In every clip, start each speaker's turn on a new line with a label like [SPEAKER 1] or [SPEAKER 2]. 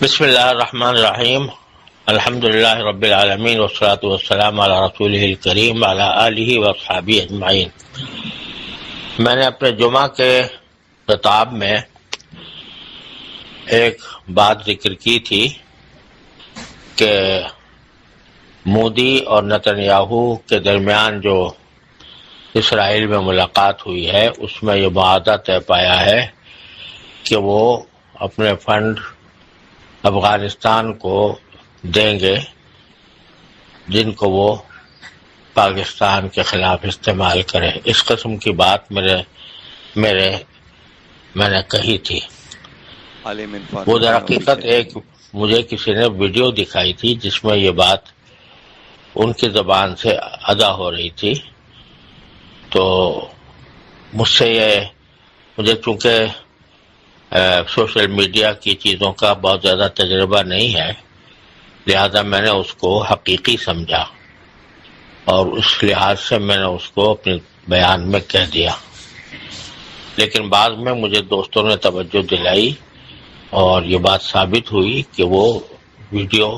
[SPEAKER 1] بسم اللہ الرحمن الرحیم الحمدللہ رب العالمین والصلاة والسلام علی رسولہ الکریم وعلی آلہ واصحابہ اجمعین۔ میں نے اپنے جمعہ کے خطاب میں ایک بات ذکر کی تھی کہ مودی اور نتنیاہو کے درمیان جو اسرائیل میں ملاقات ہوئی ہے اس میں یہ معاہدہ طے پایا ہے کہ وہ اپنے فنڈ افغانستان کو دیں گے جن کو وہ پاکستان کے خلاف استعمال کرے۔ اس قسم کی بات میں نے کہی تھی۔ وہ در حقیقت ایک مجھے کسی نے ویڈیو دکھائی تھی جس میں یہ بات ان کی زبان سے ادا ہو رہی تھی، تو مجھے چونکہ سوشل میڈیا کی چیزوں کا بہت زیادہ تجربہ نہیں ہے، لہذا میں نے اس کو حقیقی سمجھا اور اس لحاظ سے میں نے اس کو اپنے بیان میں کہہ دیا۔ لیکن بعد میں مجھے دوستوں نے توجہ دلائی اور یہ بات ثابت ہوئی کہ وہ ویڈیو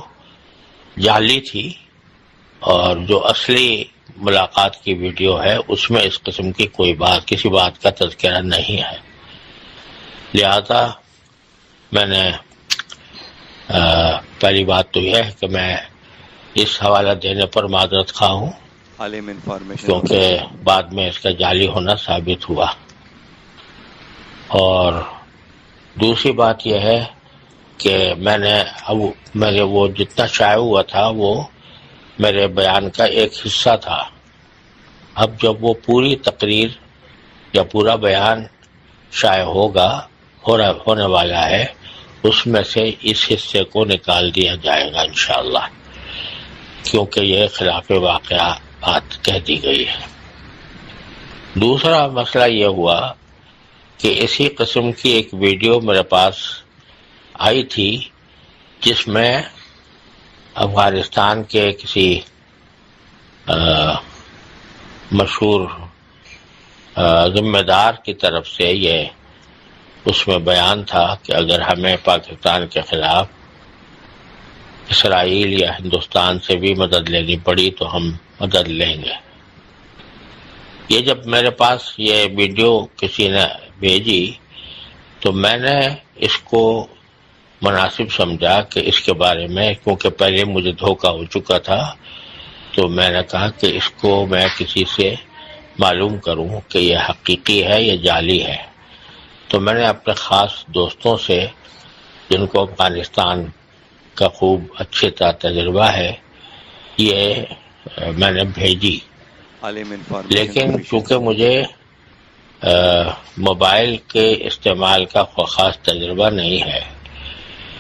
[SPEAKER 1] جعلی تھی اور جو اصلی ملاقات کی ویڈیو ہے اس میں اس قسم کی کسی بات کا تذکرہ نہیں ہے۔ لہذا میں نے پہلی بات تو یہ ہے کہ میں اس حوالہ دینے پر معذرت خواہ ہوں کیونکہ بعد میں اس کا جعلی ہونا ثابت ہوا۔ اور دوسری بات یہ ہے کہ میں نے وہ جتنا شائع ہوا تھا وہ میرے بیان کا ایک حصہ تھا۔ اب جب وہ پوری تقریر یا پورا بیان شائع ہونے والا ہے اس میں سے اس حصے کو نکال دیا جائے گا انشاءاللہ، کیونکہ یہ خلاف واقعہ بات کہہ دی گئی ہے۔ دوسرا مسئلہ یہ ہوا کہ اسی قسم کی ایک ویڈیو میرے پاس آئی تھی جس میں افغانستان کے کسی مشہور ذمہ دار کی طرف سے اس میں بیان تھا کہ اگر ہمیں پاکستان کے خلاف اسرائیل یا ہندوستان سے بھی مدد لینی پڑی تو ہم مدد لیں گے۔ یہ جب میرے پاس یہ ویڈیو کسی نے بھیجی تو میں نے اس کو مناسب سمجھا کہ اس کے بارے میں، کیونکہ پہلے مجھے دھوکہ ہو چکا تھا، تو میں نے کہا کہ اس کو میں کسی سے معلوم کروں کہ یہ حقیقی ہے یا جعلی ہے۔ تو میں نے اپنے خاص دوستوں سے جن کو افغانستان کا خوب اچھے طرح تجربہ ہے یہ میں نے بھیجی، لیکن چونکہ مجھے موبائل کے استعمال کا خاص تجربہ نہیں ہے،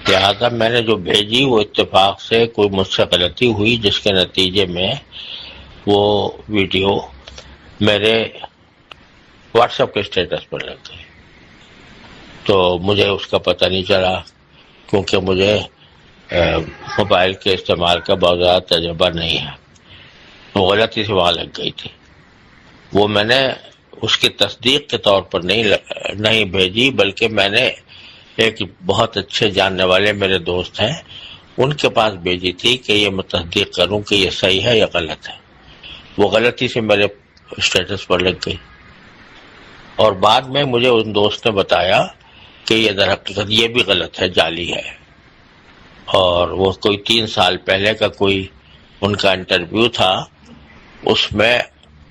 [SPEAKER 1] لہذا میں نے جو بھیجی وہ اتفاق سے کوئی مجھ سے غلطی ہوئی جس کے نتیجے میں وہ ویڈیو میرے واٹس ایپ کے اسٹیٹس پر لگ گئی، تو مجھے اس کا پتہ نہیں چلا کیونکہ مجھے موبائل کے استعمال کا بہت زیادہ تجربہ نہیں ہے۔ وہ غلطی سے وہاں لگ گئی تھی۔ وہ میں نے اس کی تصدیق کے طور پر نہیں بھیجی، بلکہ میں نے ایک بہت اچھے جاننے والے میرے دوست ہیں ان کے پاس بھیجی تھی کہ یہ میں تصدیق کروں کہ یہ صحیح ہے یا غلط ہے۔ وہ غلطی سے میرے اسٹیٹس پر لگ گئی اور بعد میں مجھے ان دوست نے بتایا کہ یہ در حقیقت یہ بھی غلط ہے، جعلی ہے۔ اور وہ کوئی 3 سال پہلے کا کوئی ان کا انٹرویو تھا، اس میں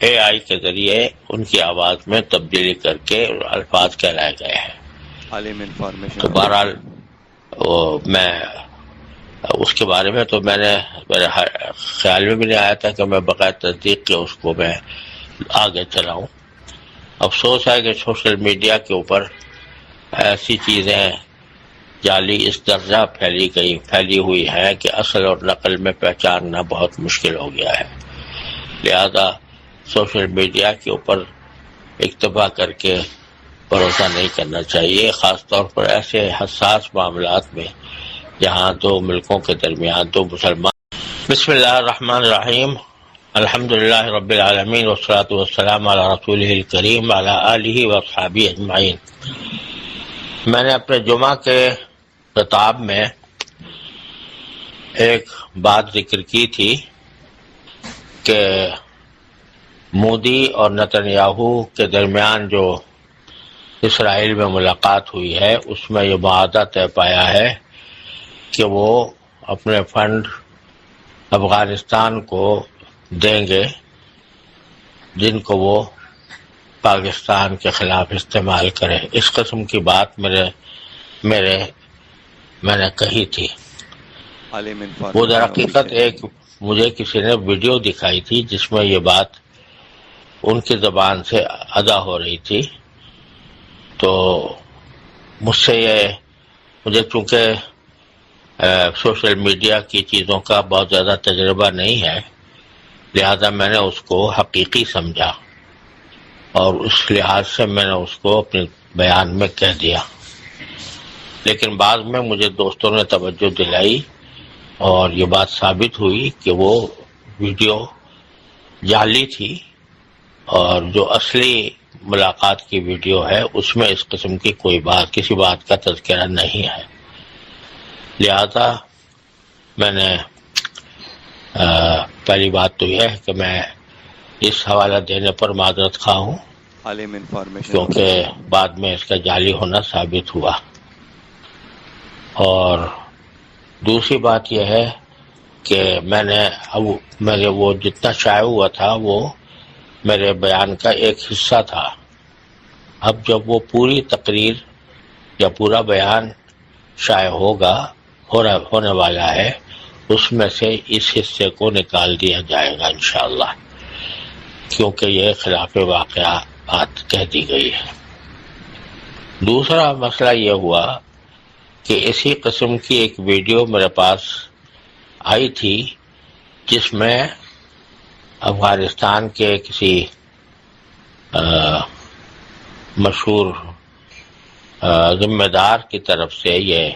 [SPEAKER 1] اے آئی کے ذریعے ان کی آواز میں تبدیلی کر کے الفاظ کہلائے گئے ہیں۔ تو بہرحال میں اس کے بارے میں تو میرے خیال میں بھی نہیں آیا تھا کہ میں بغیر تصدیق کے اس کو میں آگے چلاؤں۔ افسوس ہے کہ سوشل میڈیا کے اوپر ایسی چیزیں جعلی اس درجہ پھیلی ہوئی ہیں کہ اصل اور نقل میں پہچاننا بہت مشکل ہو گیا ہے۔ لہذا سوشل میڈیا کے اوپر اکتفا کر کے بھروسہ نہیں کرنا چاہیے، خاص طور پر ایسے حساس معاملات میں جہاں دو ملکوں کے درمیان دو مسلمان۔ بسم اللہ الرحمن الرحیم الحمدللہ رب العالمین والصلاة والسلام علی رسولہ الکریم وعلی آلہ واصحابہ اجمعین۔ میں نے اپنے جمعہ کے خطاب میں ایک بات ذکر کی تھی کہ مودی اور نتنیاہو کے درمیان جو اسرائیل میں ملاقات ہوئی ہے اس میں یہ معاہدہ طے پایا ہے کہ وہ اپنے فنڈ افغانستان کو دیں گے جن کو وہ پاکستان کے خلاف استعمال کرے. اس قسم کی بات میں نے کہی تھی. وہ در حقیقت ایک مجھے کسی نے ویڈیو دکھائی تھی جس میں یہ بات ان کی زبان سے ادا ہو رہی تھی. تو مجھے چونکہ سوشل میڈیا کی چیزوں کا بہت زیادہ تجربہ نہیں ہے، لہذا میں نے اس کو حقیقی سمجھا اور اس لحاظ سے میں نے اس کو اپنے بیان میں کہہ دیا. لیکن بعد میں مجھے دوستوں نے توجہ دلائی اور یہ بات ثابت ہوئی کہ وہ ویڈیو جعلی تھی اور جو اصلی ملاقات کی ویڈیو ہے اس میں اس قسم کی کسی بات کا تذکرہ نہیں ہے. لہذا میں نے پہلی بات تو یہ ہے کہ میں اس حوالہ دینے پر معذرت خواہ ہوں کیونکہ بعد میں اس کا جعلی ہونا ثابت ہوا. اور دوسری بات یہ ہے کہ میرے وہ جتنا شائع ہوا تھا وہ میرے بیان کا ایک حصہ تھا. اب جب وہ پوری تقریر یا پورا بیان شائع ہونے والا ہے اس میں سے اس حصے کو نکال دیا جائے گا انشاءاللہ، کیونکہ یہ خلاف واقعات کہہ دی گئی ہے. دوسرا مسئلہ یہ ہوا کہ اسی قسم کی ایک ویڈیو میرے پاس آئی تھی جس میں افغانستان کے کسی مشہور ذمہ دار کی طرف سے یہ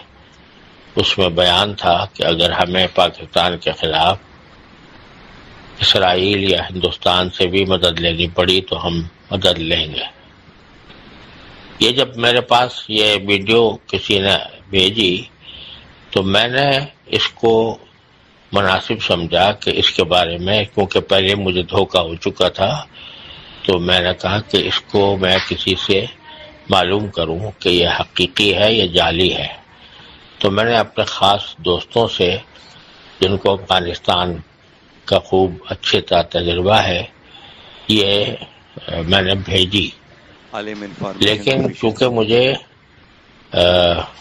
[SPEAKER 1] اس میں بیان تھا کہ اگر ہمیں پاکستان کے خلاف اسرائیل یا ہندوستان سے بھی مدد لینی پڑی تو ہم مدد لیں گے. یہ جب میرے پاس یہ ویڈیو کسی نے بھیجی تو میں نے اس کو مناسب سمجھا کہ اس کے بارے میں، کیونکہ پہلے مجھے دھوکہ ہو چکا تھا، تو میں نے کہا کہ اس کو میں کسی سے معلوم کروں کہ یہ حقیقی ہے یا جعلی ہے. تو میں نے اپنے خاص دوستوں سے جن کو افغانستان کا خوب اچھے طرح تجربہ ہے یہ میں نے بھیجی. لیکن چونکہ مجھے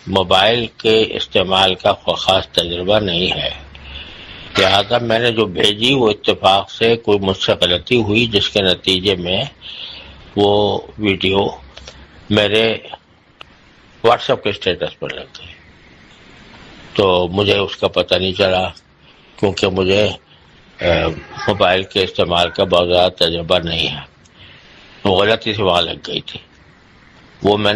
[SPEAKER 1] موبائل کے استعمال کا خاص تجربہ نہیں ہے، لہذا میں نے جو بھیجی وہ اتفاق سے کوئی مجھ سے غلطی ہوئی جس کے نتیجے میں وہ ویڈیو میرے واٹس ایپ کے اسٹیٹس پر لگ گئی. تو مجھے اس کا پتہ نہیں چلا کیونکہ مجھے موبائل کے استعمال کا بہت زیادہ تجربہ نہیں ہے. وہ غلطی سے وہاں لگ گئی تھی. وہ میں